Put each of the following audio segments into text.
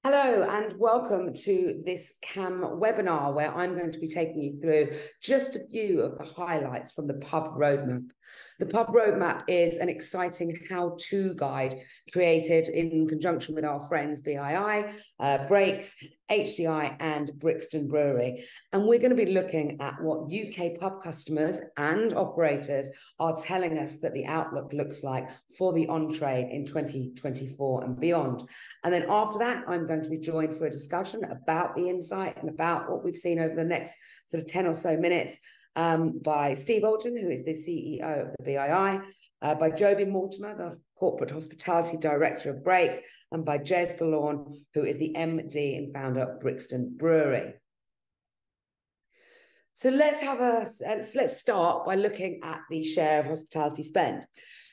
Hello and welcome to this KAM webinar where I'm going to be taking you through just a few of the highlights from the pub roadmap. The pub roadmap is an exciting how-to guide created in conjunction with our friends BII, Brakes, HDI and Brixton Brewery. And we're going to be looking at what UK pub customers and operators are telling us that the outlook looks like for the on-trade in 2024 and beyond. And then after that, I'm going to be joined for a discussion about the insight and about what we've seen over the next sort of 10 or so minutes by Steve Alton, who is the CEO of the BII, by Joby Mortimer, the Corporate Hospitality Director of Brakes, and by Jez Galaun, who is the MD and founder of Brixton Brewery. So let's start by looking at the share of hospitality spend.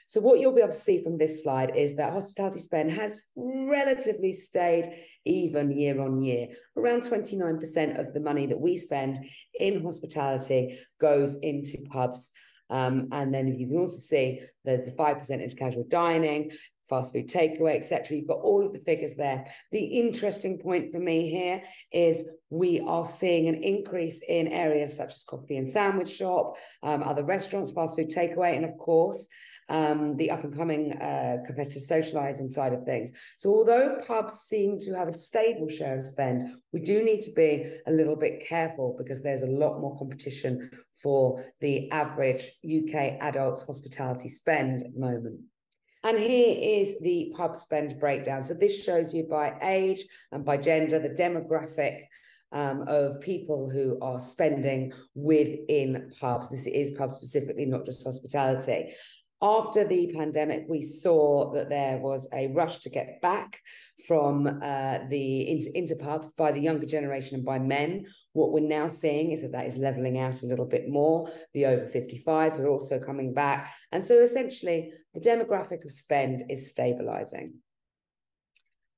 So what you'll be able to see from this slide is that hospitality spend has relatively stayed even year on year. Around 29% of the money that we spend in hospitality goes into pubs. And then you can also see there's the 5% into casual dining, fast food takeaway, etc. You've got all of the figures there. The interesting point for me here is we are seeing an increase in areas such as coffee and sandwich shop, other restaurants, fast food takeaway, and of course, the up-and-coming competitive socialising side of things. So although pubs seem to have a stable share of spend, we do need to be a little bit careful because there's a lot more competition for the average UK adults hospitality spend at the moment. And here is the pub spend breakdown. So this shows you by age and by gender, the demographic of people who are spending within pubs. This is pubs specifically, not just hospitality. After the pandemic, we saw that there was a rush to get back from into pubs by the younger generation and by men. What we're now seeing is that is leveling out a little bit more. The over 55s are also coming back. And so essentially, the demographic of spend is stabilizing.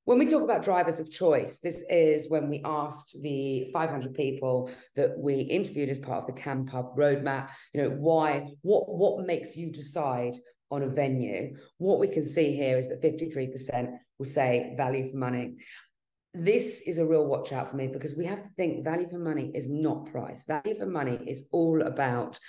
When we talk about drivers of choice, this is when we asked the 500 people that we interviewed as part of the KAM Pub roadmap, what makes you decide on a venue? What we can see here is that 53% will say value for money. This is a real watch out for me because we have to think value for money is not price. Value for money is all about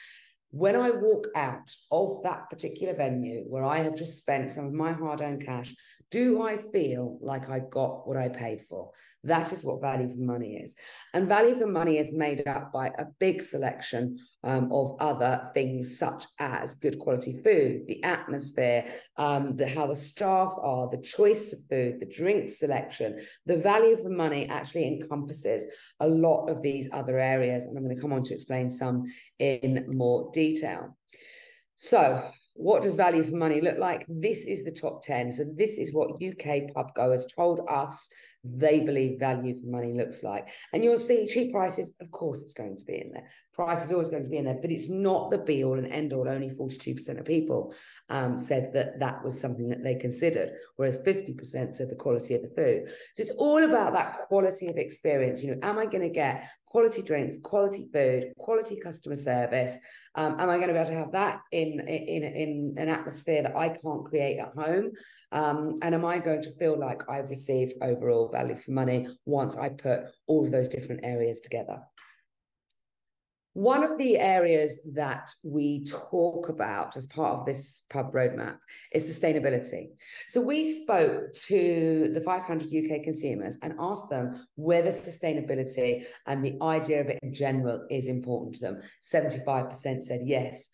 when I walk out of that particular venue where I have just spent some of my hard-earned cash, do I feel like I got what I paid for? That is what value for money is. And value for money is made up by a big selection of other things such as good quality food, the atmosphere, how the staff are, the choice of food, the drink selection. The value for money actually encompasses a lot of these other areas. And I'm going to come on to explain some in more detail. So what does value for money look like? This is the top 10. So this is what UK pub goers told us they believe value for money looks like. And you'll see cheap prices, of course it's going to be in there. Price is always going to be in there, but it's not the be all and end all. Only 42% of people said that that was something that they considered, whereas 50% said the quality of the food. So it's all about that quality of experience. Am I going to get quality drinks, quality food, quality customer service? Am I going to be able to have that in an atmosphere that I can't create at home? And am I going to feel like I've received overall value for money once I put all of those different areas together? One of the areas that we talk about as part of this pub roadmap is sustainability. So we spoke to the 500 UK consumers and asked them whether sustainability and the idea of it in general is important to them. 75% said yes.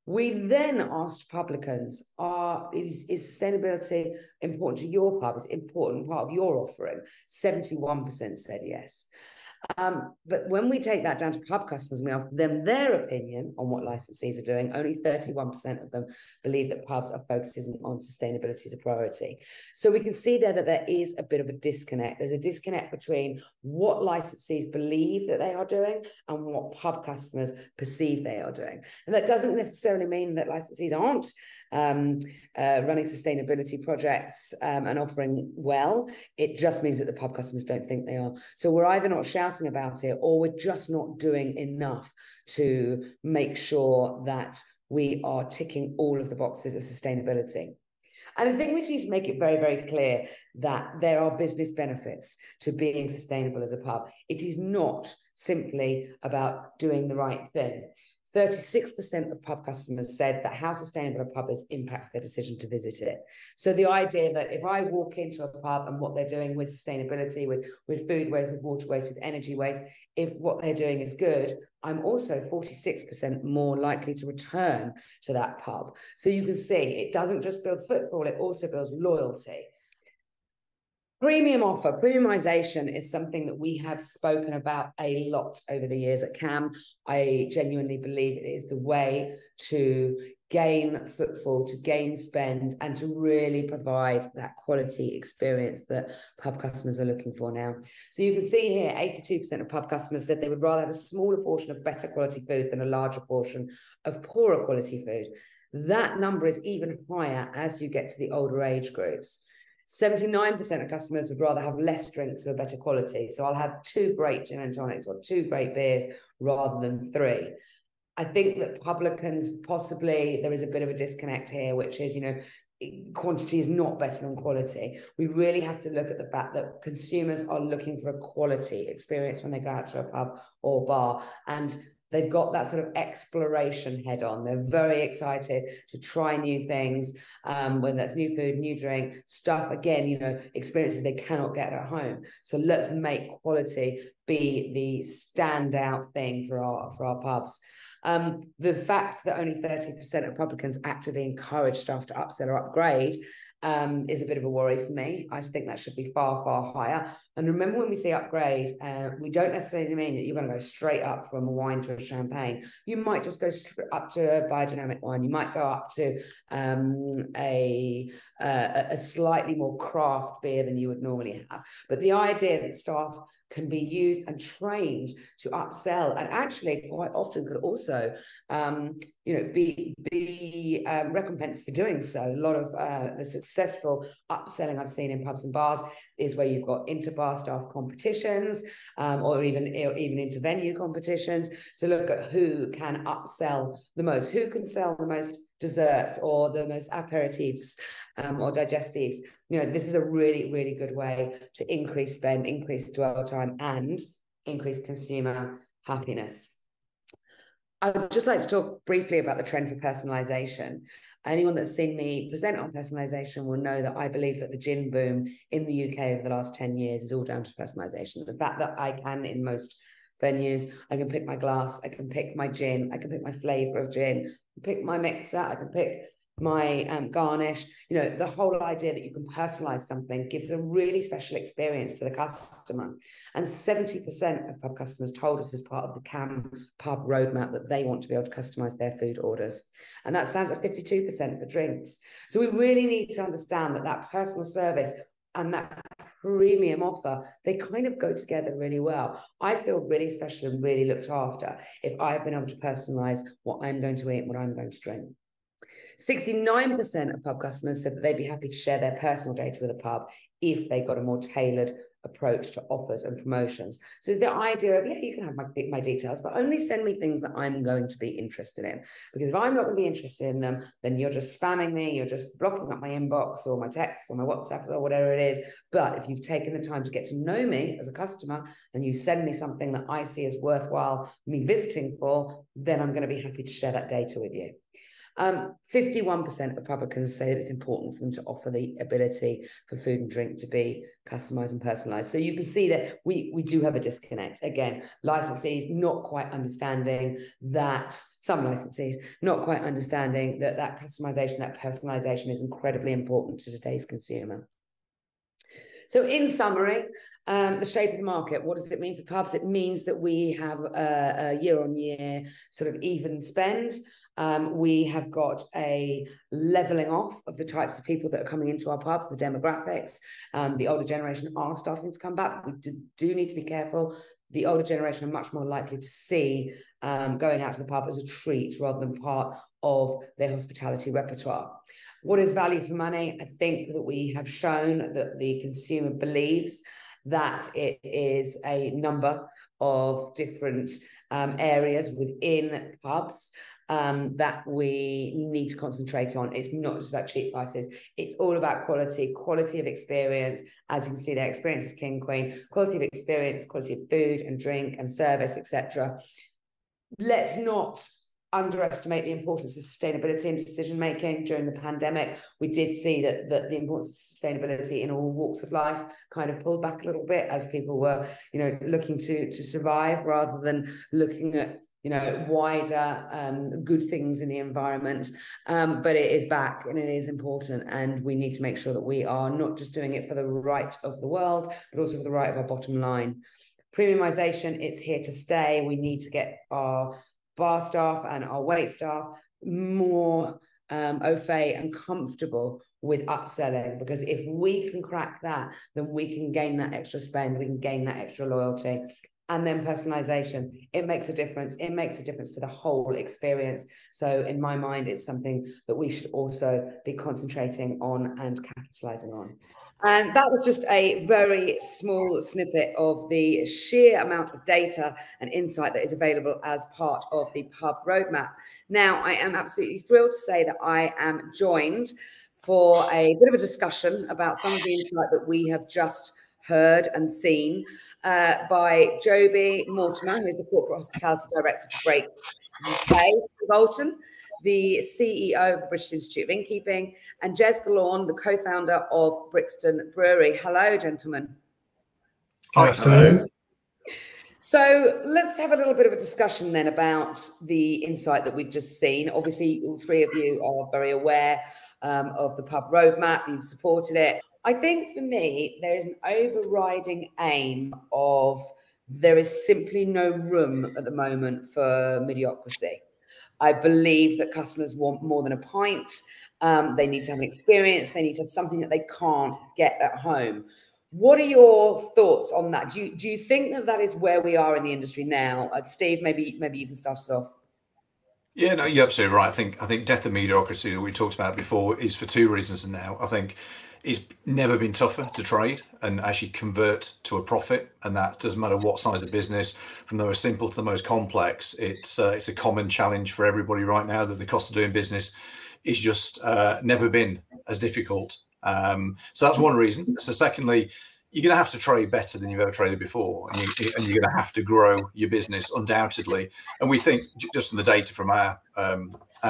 We then asked publicans, is sustainability important to your pub? Is it an important part of your offering? 71% said yes. But when we take that down to pub customers and we ask them their opinion on what licensees are doing, only 31% of them believe that pubs are focusing on sustainability as a priority. So we can see there that there is a bit of a disconnect. There's a disconnect between what licensees believe that they are doing and what pub customers perceive they are doing. And that doesn't necessarily mean that licensees aren't running sustainability projects and offering well. It just means that the pub customers don't think they are. So we're either not shouting about it or we're just not doing enough to make sure that we are ticking all of the boxes of sustainability. And I think we need to make it very, very clear that there are business benefits to being sustainable as a pub. It is not simply about doing the right thing. 36% of pub customers said that how sustainable a pub is impacts their decision to visit it. So the idea that if I walk into a pub and what they're doing with sustainability, with food waste, with water waste, with energy waste, if what they're doing is good, I'm also 46% more likely to return to that pub. So you can see it doesn't just build footfall, it also builds loyalty. Premium offer, premiumization is something that we have spoken about a lot over the years at KAM. I genuinely believe it is the way to gain footfall, to gain spend, and to really provide that quality experience that pub customers are looking for now. So you can see here, 82% of pub customers said they would rather have a smaller portion of better quality food than a larger portion of poorer quality food. That number is even higher as you get to the older age groups. 79% of customers would rather have less drinks of better quality. So I'll have 2 great gin and tonics or 2 great beers rather than 3. I think that publicans, possibly there is a bit of a disconnect here, which is, quantity is not better than quality. We really have to look at the fact that consumers are looking for a quality experience when they go out to a pub or bar, and they've got that sort of exploration head on. They're very excited to try new things, whether that's new food, new drink, stuff, again, experiences they cannot get at home. So let's make quality be the standout thing for our pubs. The fact that only 30% of publicans actively encourage staff to upsell or upgrade is a bit of a worry for me. I think that should be far, far higher. And remember, when we say upgrade, we don't necessarily mean that you're going to go straight up from a wine to a champagne. You might just go up to a biodynamic wine. You might go up to a slightly more craft beer than you would normally have. But the idea that staff can be used and trained to upsell, and actually quite often could also be recompensed for doing so. A lot of the successful upselling I've seen in pubs and bars is where you've got inter-bar staff competitions, or even inter-venue competitions, to look at who can upsell the most, who can sell the most desserts or the most aperitifs or digestives. This is a really, really good way to increase spend, increase dwell time, and increase consumer happiness. I would just like to talk briefly about the trend for personalisation. Anyone that's seen me present on personalisation will know that I believe that the gin boom in the UK over the last 10 years is all down to personalisation. The fact that I can, in most venues, I can pick my glass, I can pick my gin, I can pick my flavour of gin, pick my mixer, I can pick my garnish. The whole idea that you can personalize something gives a really special experience to the customer. And 70% of pub customers told us as part of the KAM pub roadmap that they want to be able to customize their food orders. And that stands at 52% for drinks. So we really need to understand that personal service and that premium offer, they kind of go together really well. I feel really special and really looked after if I've been able to personalize what I'm going to eat and what I'm going to drink. 69% of pub customers said that they'd be happy to share their personal data with a pub if they got a more tailored approach to offers and promotions. So it's the idea of, you can have my details, but only send me things that I'm going to be interested in. Because if I'm not going to be interested in them, then you're just spamming me, you're just blocking up my inbox or my text or my WhatsApp or whatever it is. But if you've taken the time to get to know me as a customer and you send me something that I see as worthwhile me visiting for, then I'm going to be happy to share that data with you. 51% of publicans say that it's important for them to offer the ability for food and drink to be customised and personalised. So you can see that we do have a disconnect. Again, licensees not quite understanding that, some licensees not quite understanding that customisation, that personalisation is incredibly important to today's consumer. So in summary, the shape of the market, what does it mean for pubs? It means that we have a year-on-year sort of even spend. We have got a levelling off of the types of people that are coming into our pubs, the demographics. The older generation are starting to come back. We do need to be careful. The older generation are much more likely to see going out to the pub as a treat rather than part of their hospitality repertoire. What is value for money? I think that we have shown that the consumer believes that it is a number of different areas within pubs. that we need to concentrate on. It's not just about cheap prices. It's all about quality of experience. As you can see there, experience is king, queen. Quality of experience, quality of food and drink and service, etc. Let's not underestimate the importance of sustainability in decision making. During the pandemic, we did see that the importance of sustainability in all walks of life kind of pulled back a little bit as people were, looking to survive rather than looking at wider good things in the environment. But it is back and it is important, and we need to make sure that we are not just doing it for the right of the world, but also for the right of our bottom line. Premiumization, it's here to stay. We need to get our bar staff and our wait staff more au fait and comfortable with upselling, because if we can crack that, then we can gain that extra spend, we can gain that extra loyalty. And then personalization, it makes a difference. It makes a difference to the whole experience. So in my mind, it's something that we should also be concentrating on and capitalizing on. And that was just a very small snippet of the sheer amount of data and insight that is available as part of the pub roadmap. Now, I am absolutely thrilled to say that I am joined for a bit of a discussion about some of the insight that we have just heard and seen by Joby Mortimer, who is the Corporate Hospitality Director for Brakes UK, Steve Alton, the CEO of the British Institute of Innkeeping, and Jez Galaun, the co-founder of Brixton Brewery. Hello, gentlemen. Hi. Hello. So let's have a little bit of a discussion then about the insight that we've just seen. Obviously, all three of you are very aware of the pub roadmap. You've supported it. I think for me, there is an overriding aim of there is simply no room at the moment for mediocrity. I believe that customers want more than a pint. They need to have an experience. They need to have something that they can't get at home. What are your thoughts on that? Do you think that that is where we are in the industry now? Steve, maybe you can start us off. Yeah, no, you're absolutely right. I think death of mediocrity that we talked about before is for two reasons now. I think it's never been tougher to trade and actually convert to a profit, and that doesn't matter what size of business, from the most simple to the most complex. It's a common challenge for everybody right now, that the cost of doing business is just never been as difficult. So that's one reason. So secondly, you're going to have to trade better than you've ever traded before, and you're going to have to grow your business undoubtedly. And we think, just from the data from our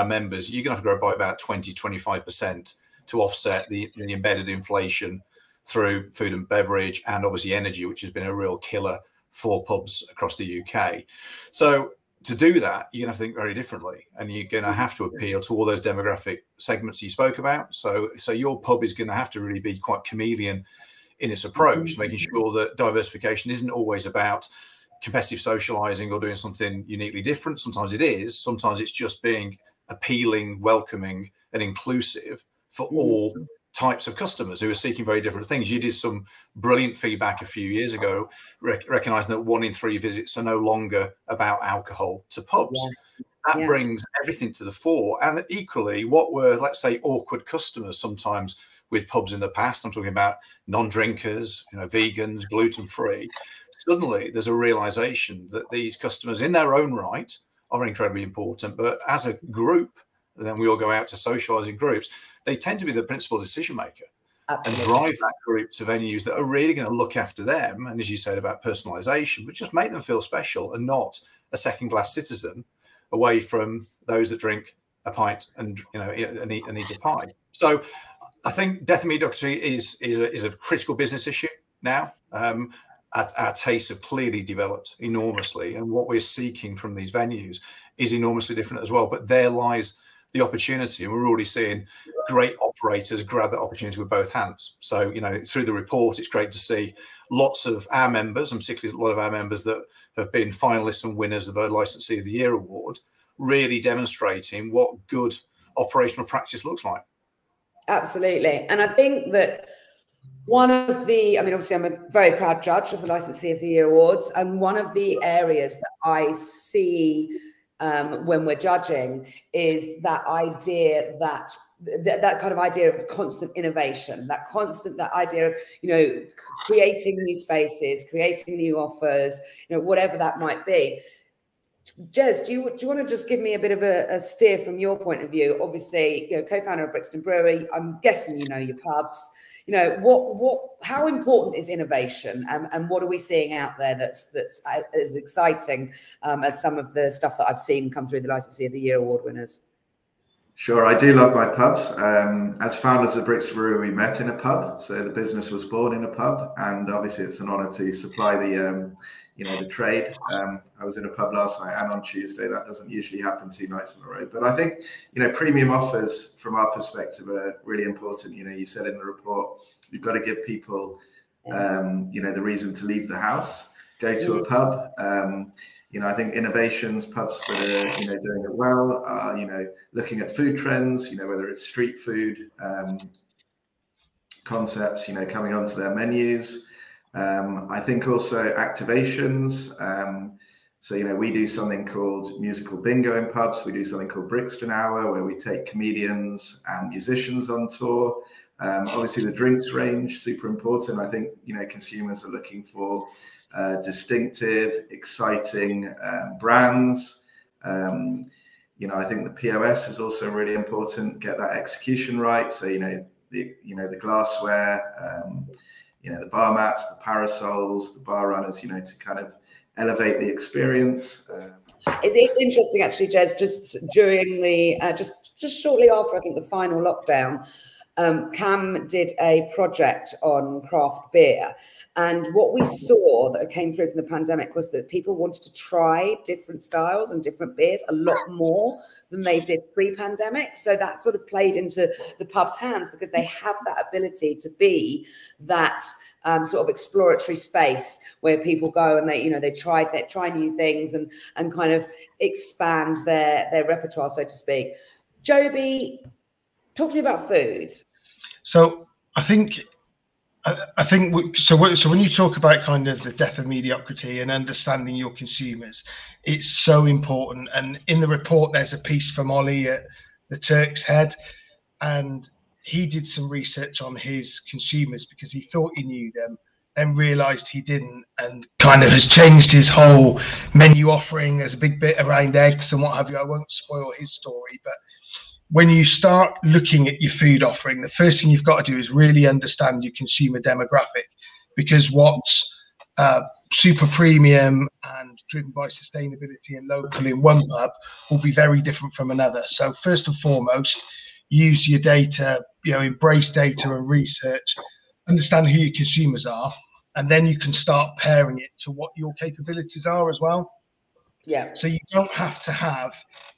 members, you're going to have to grow by about 20-25% to offset the embedded inflation through food and beverage, and obviously energy, which has been a real killer for pubs across the UK. So to do that, you're going to have to think very differently, and you're going to have to appeal to all those demographic segments you spoke about. So your pub is going to have to really be quite chameleon in its approach, making sure that diversification isn't always about competitive socializing or doing something uniquely different. Sometimes it is. Sometimes it's just being appealing, welcoming, and inclusive for all types of customers who are seeking very different things. You did some brilliant feedback a few years ago, recognizing that 1 in 3 visits are no longer about alcohol to pubs. That brings everything to the fore. And equally, what were, let's say, awkward customers sometimes with pubs in the past, I'm talking about non-drinkers, vegans, gluten-free. Suddenly, there's a realization that these customers, in their own right, are incredibly important. But as a group, then we all go out to socialize in groups. They tend to be the principal decision maker. Absolutely. And drive that group to venues that are really going to look after them. And as you said about personalization, but just make them feel special and not a second-class citizen away from those that drink a pint and eat a pie. So I think death of mediocrity is a critical business issue now. Our tastes have clearly developed enormously, and what we're seeking from these venues is enormously different as well. But there lies the opportunity, and we're already seeing great operators grab that opportunity with both hands. So, through the report, it's great to see lots of our members, and particularly a lot of our members that have been finalists and winners of our Licensee of the Year award, really demonstrating what good operational practice looks like. Absolutely. And I think that obviously I'm a very proud judge of the Licensee of the Year awards, and one of the areas that I see when we're judging is that idea that kind of idea of constant innovation, that idea of, creating new spaces, creating new offers, whatever that might be. Jez, do you want to just give me a bit of a steer from your point of view? Obviously, co-founder of Brixton Brewery. I'm guessing you know your pubs. How important is innovation, and what are we seeing out there that's as exciting as some of the stuff that I've seen come through the Licensee of the Year award winners? Sure, I do love my pubs. As founders of Brixton Brewery, we met in a pub, so the business was born in a pub, and obviously it's an honour to supply the trade. I was in a pub last night and on Tuesday. That doesn't usually happen 2 nights in a row. But I think premium offers from our perspective are really important. You said in the report, you've got to give people the reason to leave the house, go to a pub. I think innovations, pubs that are doing it well are looking at food trends, whether it's street food concepts, coming onto their menus. I think also activations. So we do something called musical bingo in pubs. We do something called Brixton Hour, where we take comedians and musicians on tour. Obviously the drinks range, super important. I think consumers are looking for distinctive, exciting brands. I think the POS is also really important. Get that execution right. So the glassware, the bar mats, the parasols, the bar runners. To kind of elevate the experience. It's interesting actually, Jez. Just during the just shortly after I think the final lockdown, KAM did a project on craft beer. And what we saw that came through from the pandemic was that people wanted to try different styles and different beers a lot more than they did pre-pandemic. So that sort of played into the pub's hands, because they have that ability to be that sort of exploratory space where people go and they try new things and kind of expand their repertoire, so to speak. Joby, talk to me about food. So I think when you talk about kind of the death of mediocrity and understanding your consumers, it's so important. And in the report, there's a piece from Ollie at the Turk's Head, and he did some research on his consumers because he thought he knew them, then realized he didn't, and kind of has changed his whole menu offering. There's a big bit around eggs and what have you. I won't spoil his story, but when you start looking at your food offering, the first thing you've got to do is really understand your consumer demographic, because what's super premium and driven by sustainability and local in one pub will be very different from another. So first and foremost, use your data, embrace data and research, understand who your consumers are, and then you can start pairing it to what your capabilities are as well. Yeah. So you don't have to have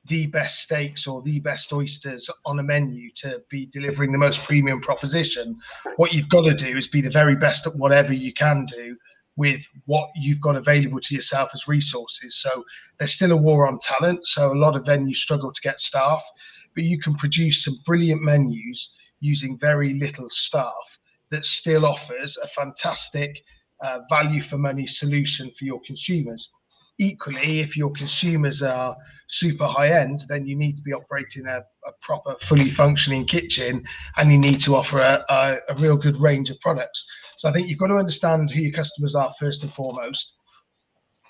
the best steaks or the best oysters on a menu to be delivering the most premium proposition. What you've got to do is be the very best at whatever you can do with what you've got available to yourself as resources. So there's still a war on talent. So a lot of venues struggle to get staff, but you can produce some brilliant menus using very little staff that still offers a fantastic value for money solution for your consumers. Equally, if your consumers are super high end, then you need to be operating a proper, fully functioning kitchen, and you need to offer a real good range of products. So I think you've got to understand who your customers are first and foremost,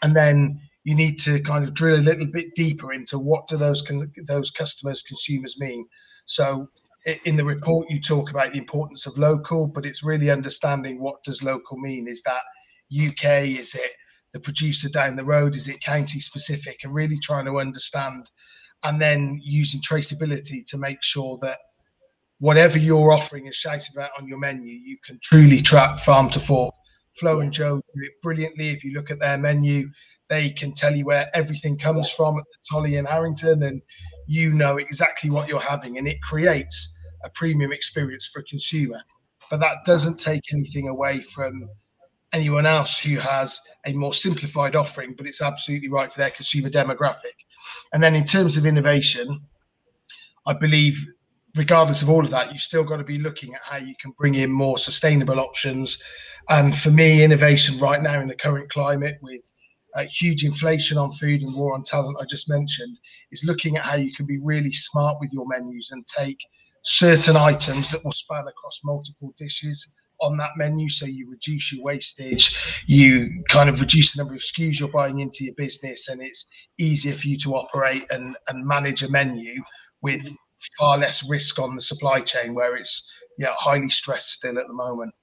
and then you need to kind of drill a little bit deeper into what do those customers, consumers mean. So in the report, you talk about the importance of local, but it's really understanding what does local mean. Is that UK? Is it the producer down the road? Is it county specific? And really trying to understand, and then using traceability to make sure that whatever you're offering is shouted about on your menu, you can truly track farm to fork. Flo and Joe do it brilliantly. If you look at their menu, they can tell you where everything comes from at the Tolly in Harrington, and you know exactly what you're having, and it creates a premium experience for a consumer. But that doesn't take anything away from anyone else who has a more simplified offering, but it's absolutely right for their consumer demographic. And then in terms of innovation, I believe regardless of all of that, you've still got to be looking at how you can bring in more sustainable options. And for me, innovation right now in the current climate with huge inflation on food and war on talent I just mentioned, is looking at how you can be really smart with your menus and take certain items that will span across multiple dishes on that menu, so you reduce your wastage, you kind of reduce the number of SKUs you're buying into your business, and it's easier for you to operate and manage a menu with far less risk on the supply chain, where it's highly stressed still at the moment.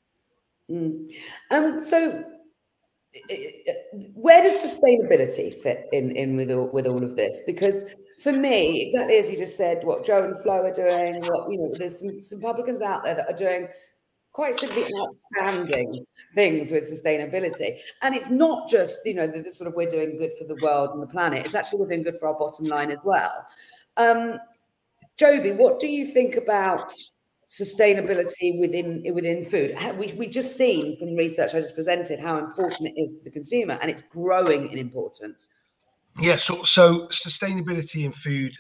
So where does sustainability fit in with all of this? Because for me, exactly as you just said, what Joe and Flo are doing, there's some publicans out there that are doing quite simply outstanding things with sustainability. And it's not just, the sort of we're doing good for the world and the planet. It's actually we're doing good for our bottom line as well. Joby, what do you think about sustainability within food? We've just seen from research I just presented how important it is to the consumer, and it's growing in importance. Yeah, so sustainability in food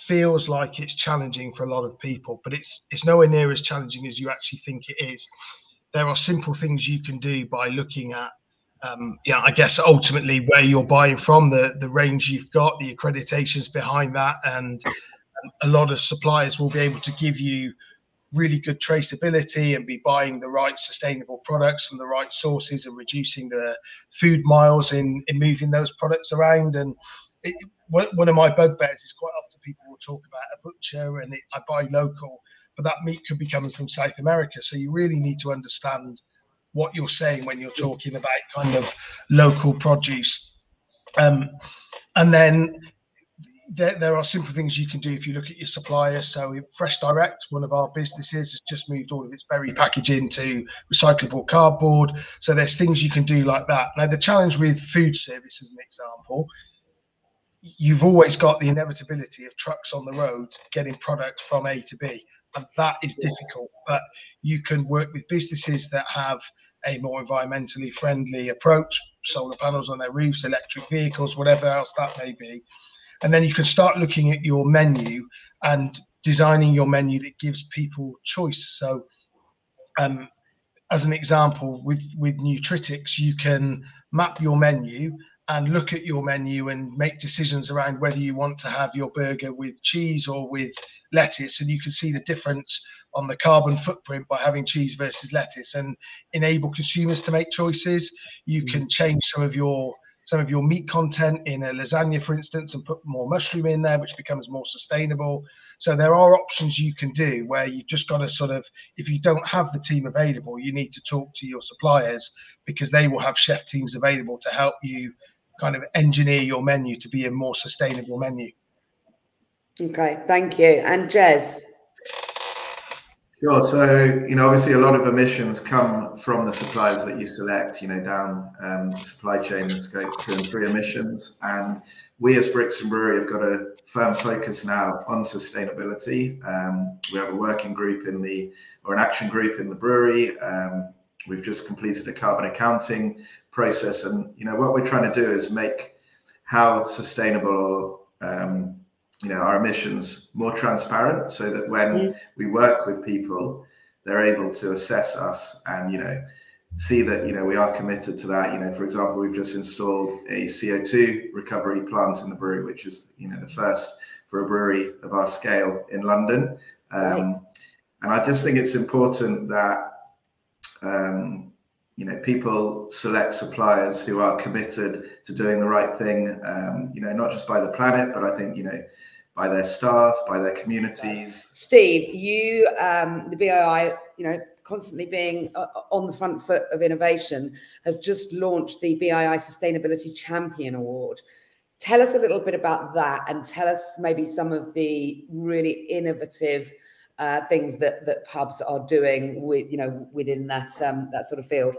feels like it's challenging for a lot of people, but it's nowhere near as challenging as you actually think it is. There are simple things you can do by looking at I guess ultimately where you're buying from, the range you've got, the accreditations behind that, and a lot of suppliers will be able to give you really good traceability and be buying the right sustainable products from the right sources and reducing the food miles in moving those products around. And one of my bugbears is quite often people will talk about a butcher and I buy local, but that meat could be coming from South America. So you really need to understand what you're saying when you're talking about kind of local produce. And then there are simple things you can do if you look at your suppliers. So Fresh Direct, one of our businesses, has just moved all of its berry packaging to recyclable cardboard. So there's things you can do like that. Now, the challenge with food service, as an example, you've always got the inevitability of trucks on the road getting product from A to B. And that is difficult. But you can work with businesses that have a more environmentally friendly approach, solar panels on their roofs, electric vehicles, whatever else that may be. And then you can start looking at your menu and designing your menu that gives people choice. So as an example, with Nutritics, you can map your menu and look at your menu and make decisions around whether you want to have your burger with cheese or with lettuce. And you can see the difference on the carbon footprint by having cheese versus lettuce, and enable consumers to make choices. You can change some of your meat content in a lasagna, for instance, and put more mushroom in there, which becomes more sustainable. So there are options you can do where you've just got to sort of, if you don't have the team available, you need to talk to your suppliers, because they will have chef teams available to help you kind of engineer your menu to be a more sustainable menu. Okay, thank you. And Jez? Sure. So, obviously a lot of emissions come from the suppliers that you select, down the supply chain, the scope 2 and 3 emissions. And we as Brixton Brewery have got a firm focus now on sustainability. We have a working group or an action group in the brewery. We've just completed a carbon accounting process. And, what we're trying to do is make how sustainable our emissions more transparent, so that when we work with people, they're able to assess us and, see that, we are committed to that. For example, we've just installed a CO2 recovery plant in the brewery, which is, the first for a brewery of our scale in London. And I just think it's important that, people select suppliers who are committed to doing the right thing, not just by the planet, but I think, by their staff, by their communities. Steve, you, the BII, constantly being on the front foot of innovation, have just launched the BII Sustainability Champion Award. Tell us a little bit about that, and tell us maybe some of the really innovative things that pubs are doing within that sort of field.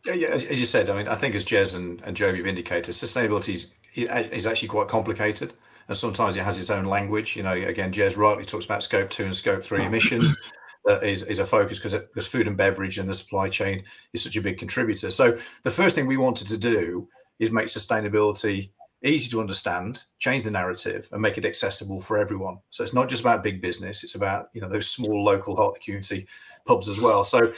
Yeah, as you said, I think as Jez and Joby have indicated, sustainability is actually quite complicated, and sometimes it has its own language. Again, Jez rightly talks about scope 2 and scope 3 emissions. That is a focus because food and beverage and the supply chain is such a big contributor. So the first thing we wanted to do is make sustainability easy to understand, change the narrative, and make it accessible for everyone. So it's not just about big business; it's about those small local heart community pubs as well. So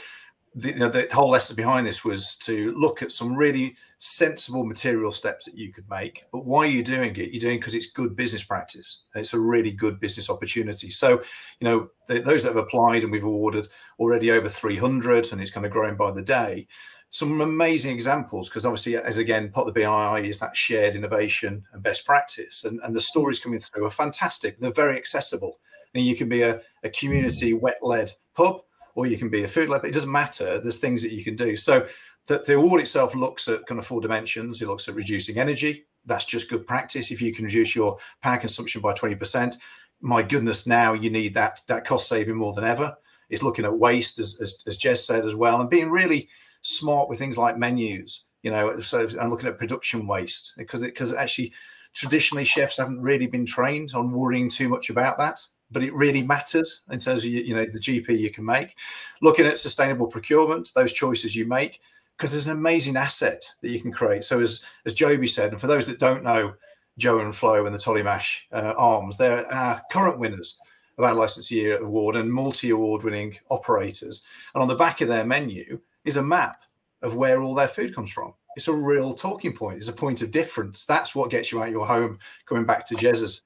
the whole lesson behind this was to look at some really sensible material steps that you could make. But why are you doing it? You're doing it because it's good business practice. And it's a really good business opportunity. So, those that have applied, and we've awarded already over 300, and it's kind of growing by the day. Some amazing examples, because obviously, as again, part of the BII is that shared innovation and best practice. And the stories coming through are fantastic. They're very accessible. And you can be a community wet-led pub, or you can be a food lab. It doesn't matter. There's things that you can do. So the award itself looks at kind of 4 dimensions. It looks at reducing energy. That's just good practice. If you can reduce your power consumption by 20%, my goodness, now you need that cost saving more than ever. It's looking at waste, as Jez said as well, and being really smart with things like menus. So I'm looking at production waste, because actually traditionally chefs haven't really been trained on worrying too much about that. But it really matters in terms of, the GP you can make. Looking at sustainable procurement, those choices you make, because there's an amazing asset that you can create. So as Joby said, and for those that don't know Joe and Flo and the Tollymash arms, they're our current winners of our Licensee Year Award and multi-award winning operators. And on the back of their menu is a map of where all their food comes from. It's a real talking point. It's a point of difference. That's what gets you out of your home, coming back to Jez's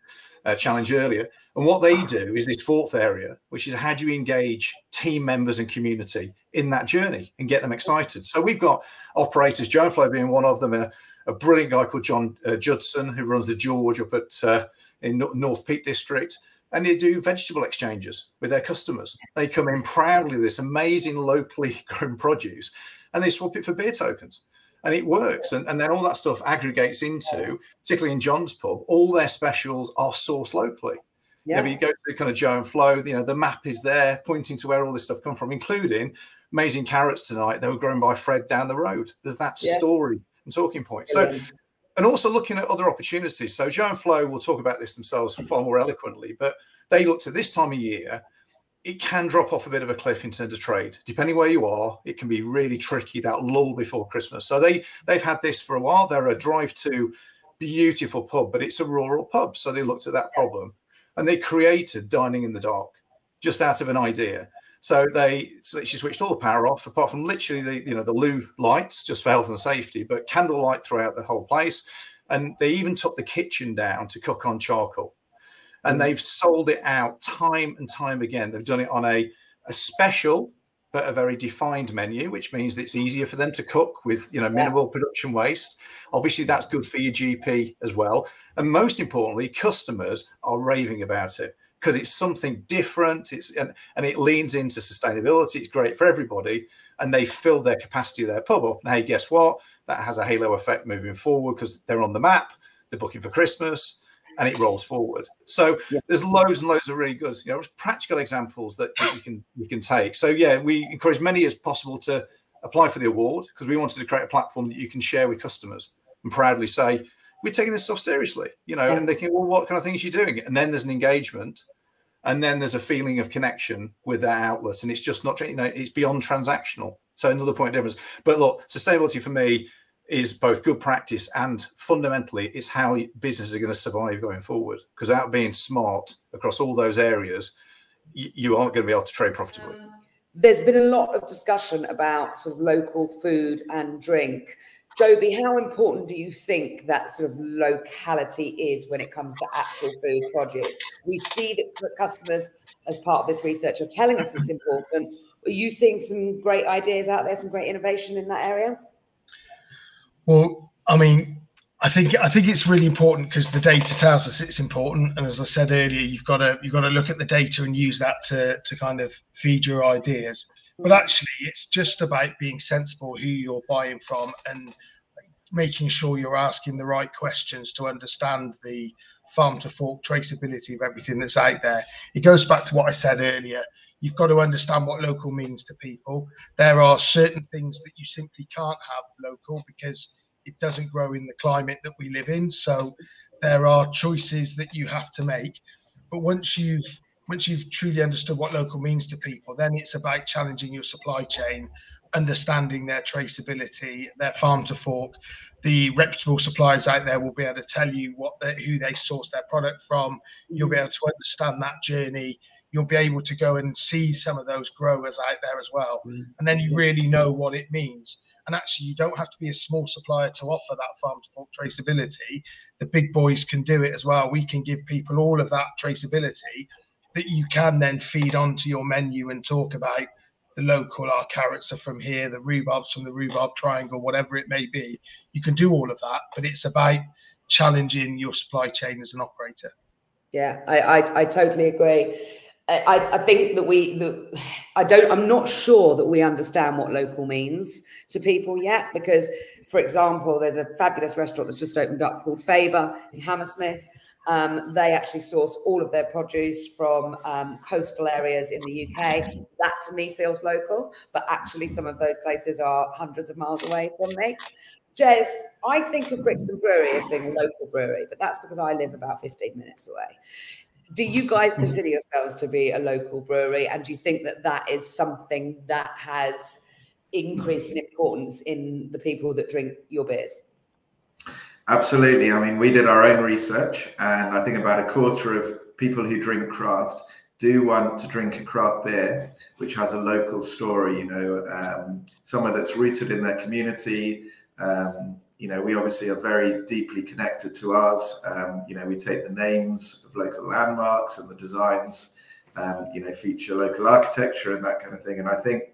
challenge earlier. And what they do is this fourth area, which is how do you engage team members and community in that journey and get them excited. So we've got operators, Joe and Flo being one of them, a brilliant guy called John Judson, who runs the George up at in North Peak District, and they do vegetable exchanges with their customers. They come in proudly with this amazing locally grown produce, and they swap it for beer tokens. And it works. And then all that stuff aggregates into, particularly in John's pub, all their specials are sourced locally. Yeah. You go to kind of Joe and Flo, the map is there pointing to where all this stuff comes from, including amazing carrots tonight. They were grown by Fred down the road. There's that story and talking point. So, and also looking at other opportunities. So Joe and Flo will talk about this themselves far more eloquently, but they looked at this time of year. It can drop off a bit of a cliff in terms of trade. Depending where you are, it can be really tricky, that lull before Christmas. So they've had this for a while. They're a drive-to beautiful pub, but it's a rural pub. So they looked at that problem and they created dining in the dark just out of an idea. So she switched all the power off, apart from literally the loo lights, just for health and safety, but candlelight throughout the whole place. And they even took the kitchen down to cook on charcoal. And they've sold it out time and time again. They've done it on a special, but a very defined menu, which means it's easier for them to cook with minimal production waste. Obviously, that's good for your GP as well. And most importantly, customers are raving about it because it's something different. And it leans into sustainability. It's great for everybody. And they fill their capacity of their pub up. And hey, guess what? That has a halo effect moving forward because they're on the map. They're booking for Christmas. And it rolls forward. So there's loads and loads of really good, practical examples that you can take. So we encourage many as possible to apply for the award because we wanted to create a platform that you can share with customers and proudly say we're taking this stuff seriously. And they can, well, what kind of things are you doing? And then there's an engagement, and then there's a feeling of connection with that outlet, and it's just not it's beyond transactional. So another point of difference. But look, sustainability for me is both good practice and fundamentally it's how businesses are going to survive going forward. Because without being smart across all those areas, you aren't going to be able to trade profitably. There's been a lot of discussion about sort of local food and drink. Joby, how important do you think that sort of locality is when it comes to actual food produce? We see that customers, as part of this research, are telling us it's important. Are you seeing some great ideas out there, some great innovation in that area? Well, I mean, I think it's really important because the data tells us it's important, and as I said earlier, you've got to look at the data and use that to kind of feed your ideas. But actually, it's just about being sensible who you're buying from and making sure you're asking the right questions to understand the farm to fork traceability of everything that's out there. It goes back to what I said earlier. You've got to understand what local means to people. There are certain things that you simply can't have local because it doesn't grow in the climate that we live in. So there are choices that you have to make. But once you've truly understood what local means to people, then it's about challenging your supply chain, understanding their traceability, their farm to fork. The reputable suppliers out there will be able to tell you who they source their product from. You'll be able to understand that journey. you'll be able to go and see some of those growers out there as well. And then you really know what it means. And actually, you don't have to be a small supplier to offer that farm to fork traceability. The big boys can do it as well. We can give people all of that traceability that you can then feed onto your menu and talk about the local, our carrots are from here, the rhubarb's from the rhubarb triangle, whatever it may be. You can do all of that, but it's about challenging your supply chain as an operator. Yeah, I totally agree. I think that I'm not sure that we understand what local means to people yet, because, for example, there's a fabulous restaurant that's just opened up called Faber in Hammersmith. They actually source all of their produce from coastal areas in the UK. That to me feels local, but actually some of those places are hundreds of miles away from me. Jez, I think of Brixton Brewery as being a local brewery, but that's because I live about 15 minutes away. Do you guys consider yourselves to be a local brewery? And do you think that that is something that has increased in importance in the people that drink your beers? Absolutely. I mean, we did our own research, and I think about a quarter of people who drink craft do want to drink a craft beer which has a local story, you know, somewhere that's rooted in their community. You know, we obviously are very deeply connected to ours. You know, we take the names of local landmarks, and the designs, you know, feature local architecture and that kind of thing. And I think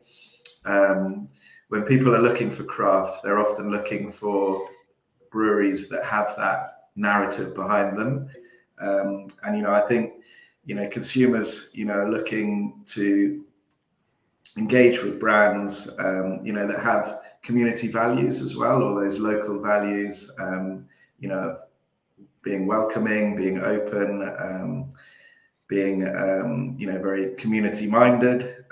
when people are looking for craft, they're often looking for breweries that have that narrative behind them. And, you know, I think, you know, consumers, you know, are looking to engage with brands, you know, that have community values as well, or those local values, you know, being welcoming, being open, being, you know, very community minded.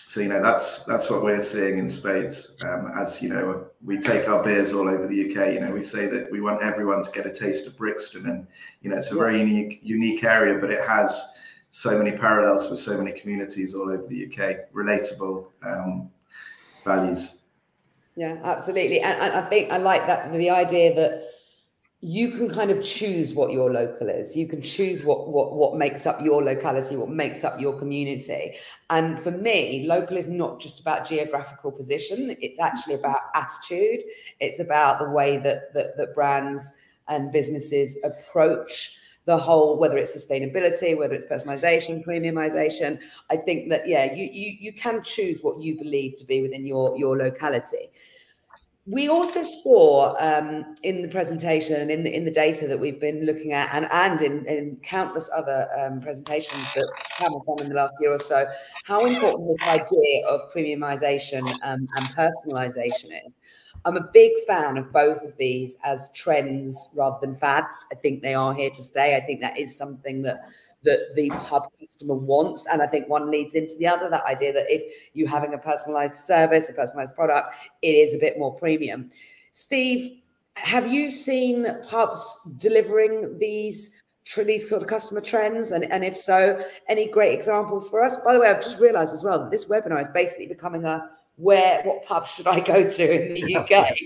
So, you know, that's what we're seeing in spades. As, you know, we take our beers all over the UK, you know, we say that we want everyone to get a taste of Brixton, and, you know, it's a very unique area, but it has so many parallels with so many communities all over the UK, relatable values. Yeah, absolutely. And I think I like that, the idea that you can kind of choose what your local is. You can choose what makes up your locality, what makes up your community. And for me, local is not just about geographical position. It's actually about attitude. It's about the way that brands and businesses approach the whole, whether it's sustainability, whether it's personalization, premiumization. I think that, yeah, you can choose what you believe to be within your locality. We also saw in the presentation, in the data that we've been looking at, and in countless other presentations that KAM has done in the last year or so, how important this idea of premiumization and personalization is. I'm a big fan of both of these as trends rather than fads. I think they are here to stay. I think that is something that the pub customer wants. And I think one leads into the other, that idea that if you're having a personalized service, a personalized product, it is a bit more premium. Steve, have you seen pubs delivering these sort of customer trends? And if so, any great examples for us? By the way, I've just realized as well that this webinar is basically becoming a what pub should I go to in the UK?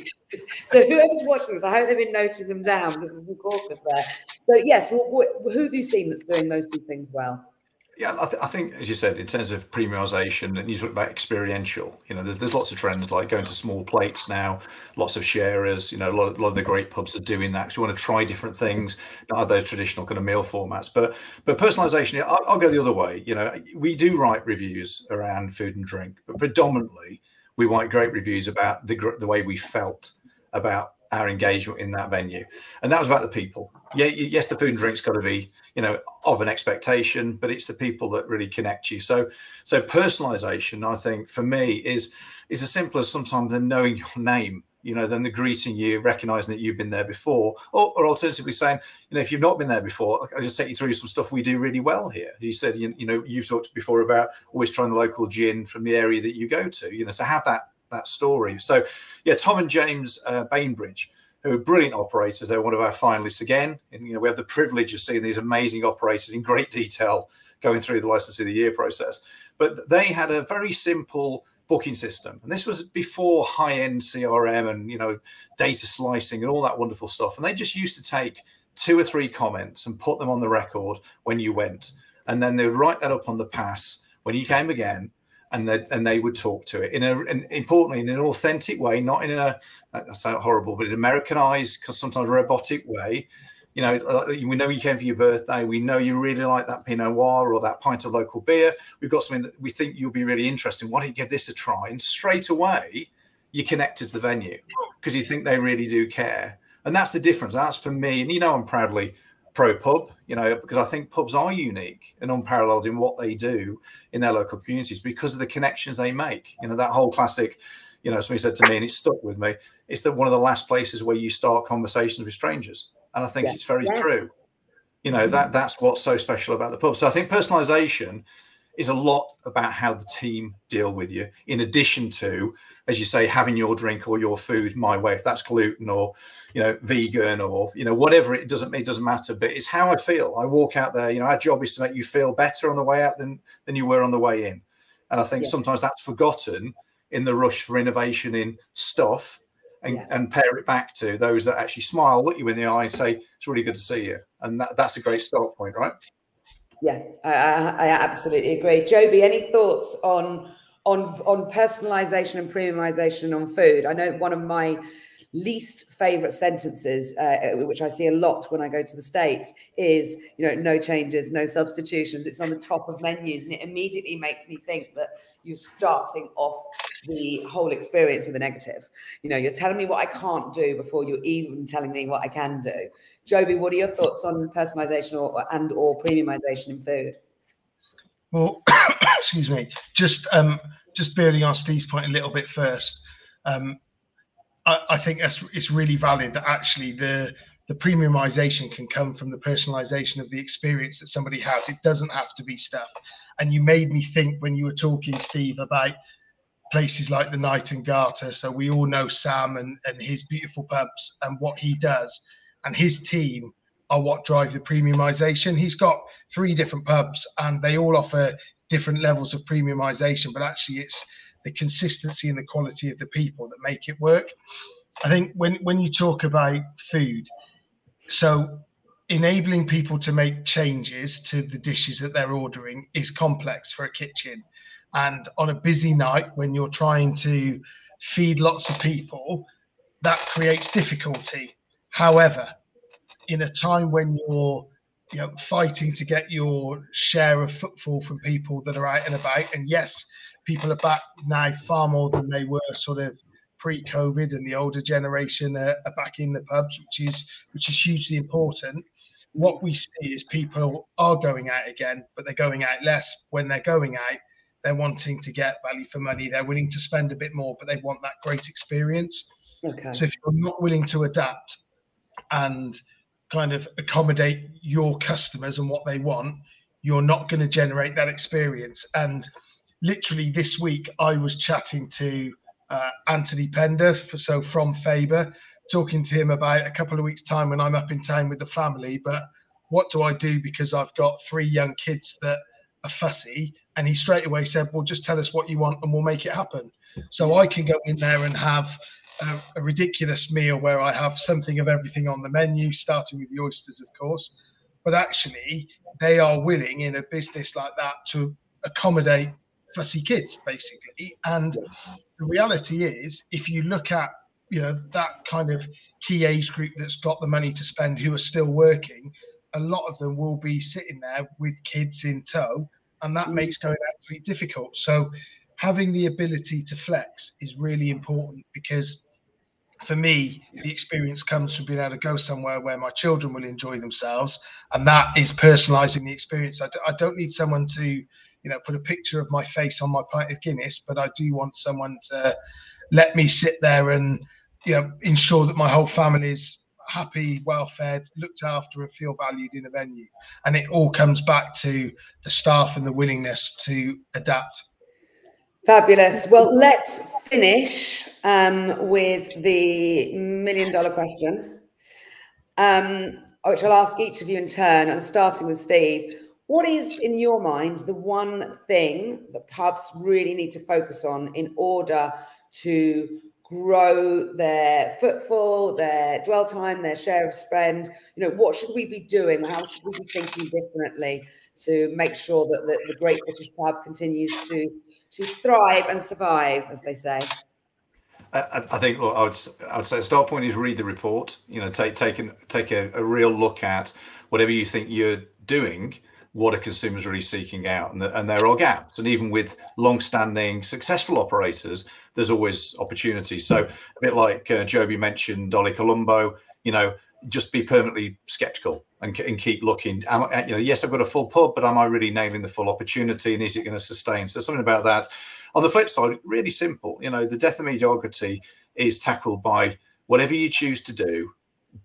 So whoever's watching this, I hope they've been noting them down, because there's some corkers there. So yes, who have you seen that's doing those two things well? Yeah, I think, as you said, in terms of premiumization, and you talk about experiential, you know, there's lots of trends like going to small plates now, lots of sharers, you know, a lot of the great pubs are doing that because you want to try different things, not have those traditional kind of meal formats. But personalization, I'll go the other way. You know, we do write reviews around food and drink, but predominantly we write great reviews about the way we felt about our engagement in that venue, and that was about the people. Yeah, yes, the food and drink's got to be, you know, of an expectation, but it's the people that really connect you. So personalization, I think, for me is as simple as sometimes them knowing your name, you know, then the greeting you, recognizing that you've been there before, or alternatively saying, you know, if you've not been there before, I'll just take you through some stuff we do really well here. You said, you know, you've talked before about always trying the local gin from the area that you go to, you know, so have that story. So yeah, Tom and James Bainbridge, who are brilliant operators. They're one of our finalists again. And, you know, we have the privilege of seeing these amazing operators in great detail going through the License of the Year process. But they had a very simple booking system. And this was before high-end CRM and, you know, data slicing and all that wonderful stuff. And they just used to take 2 or 3 comments and put them on the record when you went. And then they would write that up on the pass when you came again, and they would talk to it importantly in an authentic way, not in a, that sounds horrible, but an Americanized, because sometimes robotic way. You know, we know you came for your birthday. We know you really like that Pinot Noir or that pint of local beer. We've got something that we think you'll be really interested in. Why don't you give this a try? And straight away, you're connected to the venue because you think they really do care. And that's the difference. That's for me. And, you know, I'm proudly pro pub, you know, because I think pubs are unique and unparalleled in what they do in their local communities because of the connections they make. You know, that whole classic, you know, somebody said to me, and it stuck with me, it's that one of the last places where you start conversations with strangers. And I think it's very true. You know, that's what's so special about the pub. So I think personalization is a lot about how the team deal with you, in addition to, as you say, having your drink or your food my way, if that's gluten or, you know, vegan or, you know, whatever, it doesn't matter. But it's how I feel. I walk out there, you know, our job is to make you feel better on the way out than you were on the way in. And I think sometimes that's forgotten in the rush for innovation in stuff. And pair it back to those that actually smile, look you in the eye and say, it's really good to see you. And that's a great start point, right? Yeah, I absolutely agree. Joby, any thoughts on personalization and premiumization on food? I know one of my least favorite sentences, which I see a lot when I go to the States, is, you know, no changes, no substitutions. It's on the top of menus, and it immediately makes me think that you're starting off the whole experience with a negative. You know, you're telling me what I can't do before you're even telling me what I can do. Joby, what are your thoughts on personalization or premiumization in food? Well, excuse me, just building on Steve's point a little bit first. I think it's really valid that actually the premiumization can come from the personalization of the experience that somebody has. It doesn't have to be stuff. And you made me think when you were talking, Steve, about places like the Knight and Garter. So we all know Sam and his beautiful pubs and what he does, and his team are what drive the premiumization. He's got 3 different pubs and they all offer different levels of premiumization, but actually it's the consistency and the quality of the people that make it work. I think when you talk about food, so enabling people to make changes to the dishes that they're ordering is complex for a kitchen. And on a busy night, when you're trying to feed lots of people, that creates difficulty. However, in a time when you're, you know, fighting to get your share of footfall from people that are out and about, and yes, people are back now far more than they were sort of pre-COVID, and the older generation are back in the pubs, which is hugely important. What we see is people are going out again, but they're going out less. When they're going out, they're wanting to get value for money. They're willing to spend a bit more, but they want that great experience. Okay. So if you're not willing to adapt and kind of accommodate your customers and what they want, you're not going to generate that experience. And literally this week, I was chatting to Anthony Pender, from Faber, talking to him about a couple of weeks' time when I'm up in town with the family. But what do I do because I've got 3 young kids that are fussy? And he straight away said, well, just tell us what you want and we'll make it happen. So I can go in there and have a ridiculous meal where I have something of everything on the menu, starting with the oysters, of course. But actually, they are willing in a business like that to accommodate fussy kids, basically. And the reality is, if you look at, you know, that kind of key age group that's got the money to spend, who are still working, a lot of them will be sitting there with kids in tow, and that makes going absolutely difficult. So having the ability to flex is really important, because for me, the experience comes from being able to go somewhere where my children will enjoy themselves, and that is personalizing the experience. I don't need someone to, you know, put a picture of my face on my pint of Guinness, but I do want someone to let me sit there and, you know, ensure that my whole family is happy, well fed, looked after, and feel valued in a venue. And it all comes back to the staff and the willingness to adapt. Fabulous. Well, let's finish with the $1 million question, which I'll ask each of you in turn. I'm starting with Steve. What is, in your mind, the one thing that pubs really need to focus on in order to grow their footfall, their dwell time, their share of spend? You know, what should we be doing? How should we be thinking differently to make sure that the Great British Pub continues to thrive and survive, as they say? I think, well, I would say the start point is read the report. You know, take a real look at whatever you think you're doing, what are consumers really seeking out, and there are gaps. And even with long-standing successful operators, there's always opportunities. So a bit like Joby mentioned, Dolly Colombo, you know, just be permanently skeptical and keep looking. You know, yes, I've got a full pub, but am I really nailing the full opportunity, and is it going to sustain? So something about that. On the flip side, really simple. You know, the death of mediocrity is tackled by whatever you choose to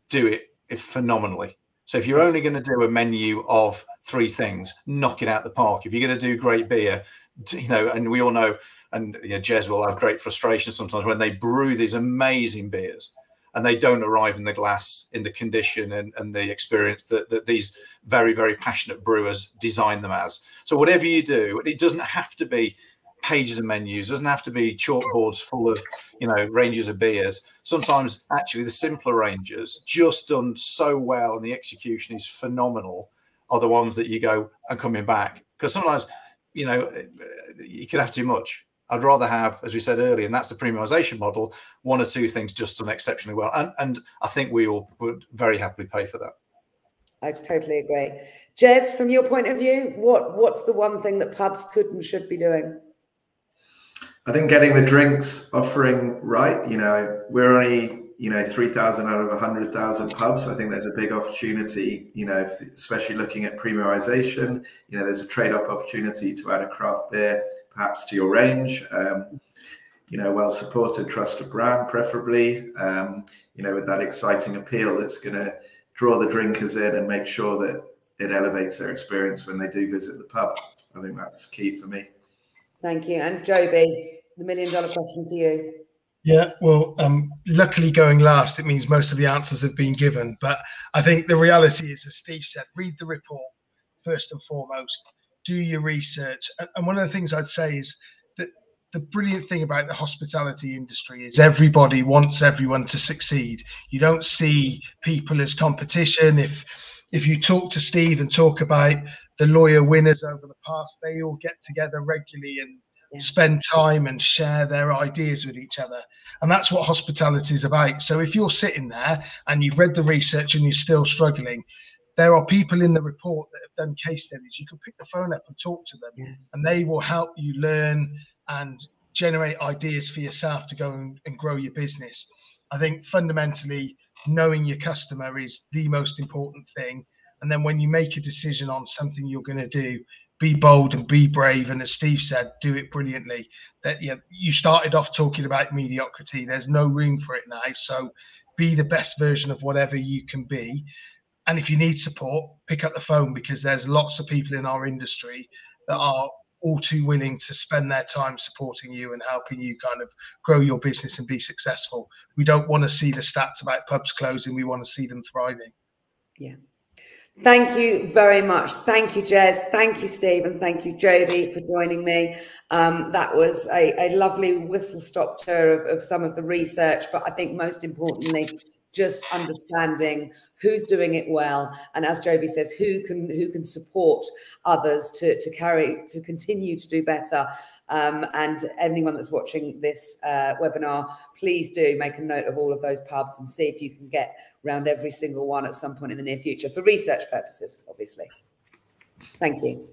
do it phenomenally. So if you're only going to do a menu of 3 things, knock it out the park. If you're going to do great beer, you know, and we all know, and you know, Jez will have great frustration sometimes when they brew these amazing beers and they don't arrive in the glass in the condition and the experience that these very, very passionate brewers design them as. So whatever you do, it doesn't have to be pages of menus, doesn't have to be chalkboards full of, you know, ranges of beers. Sometimes actually the simpler ranges, just done so well and the execution is phenomenal, are the ones that you go and coming back. Because sometimes, you know, you can have too much. I'd rather have, as we said earlier, and that's the premiumization model, 1 or 2 things just done exceptionally well. And I think we all would very happily pay for that. I totally agree. Jez, from your point of view, what's the one thing that pubs could and should be doing? I think getting the drinks offering right. You know, we're only, you know, 3,000 out of 100,000 pubs. I think there's a big opportunity, you know, especially looking at premiumization. You know, there's a trade-off opportunity to add a craft beer perhaps to your range. You know, well-supported, trusted brand, preferably, you know, with that exciting appeal that's going to draw the drinkers in and make sure that it elevates their experience when they do visit the pub. I think that's key for me. Thank you. And Joby, the $1 million question to you. Yeah, well, luckily going last, it means most of the answers have been given. But I think the reality is, as Steve said, read the report first and foremost, do your research. And one of the things I'd say is that the brilliant thing about the hospitality industry is everybody wants everyone to succeed. You don't see people as competition. If you talk to Steve and talk about the lawyer winners over the past, they all get together regularly and spend time and share their ideas with each other. And that's what hospitality is about. So if you're sitting there and you've read the research and you're still struggling, there are people in the report that have done case studies. You can pick the phone up and talk to them, and they will help you learn and generate ideas for yourself to go and grow your business. I think fundamentally, knowing your customer is the most important thing. And then when you make a decision on something you're going to do, be bold and be brave. And as Steve said, do it brilliantly. That, you know, you started off talking about mediocrity. There's no room for it now. So be the best version of whatever you can be. And if you need support, pick up the phone, because there's lots of people in our industry that are all too willing to spend their time supporting you and helping you kind of grow your business and be successful. We don't want to see the stats about pubs closing. We want to see them thriving. Yeah. Thank you very much. Thank you, Jez. Thank you, Steve. And thank you, Joby, for joining me. That was a lovely whistle-stop tour of some of the research, but I think most importantly, just understanding who's doing it well, and as Joby says, who can support others to continue to do better. And anyone that's watching this webinar, please do make a note of all of those pubs and see if you can get around every single one at some point in the near future for research purposes, obviously. Thank you.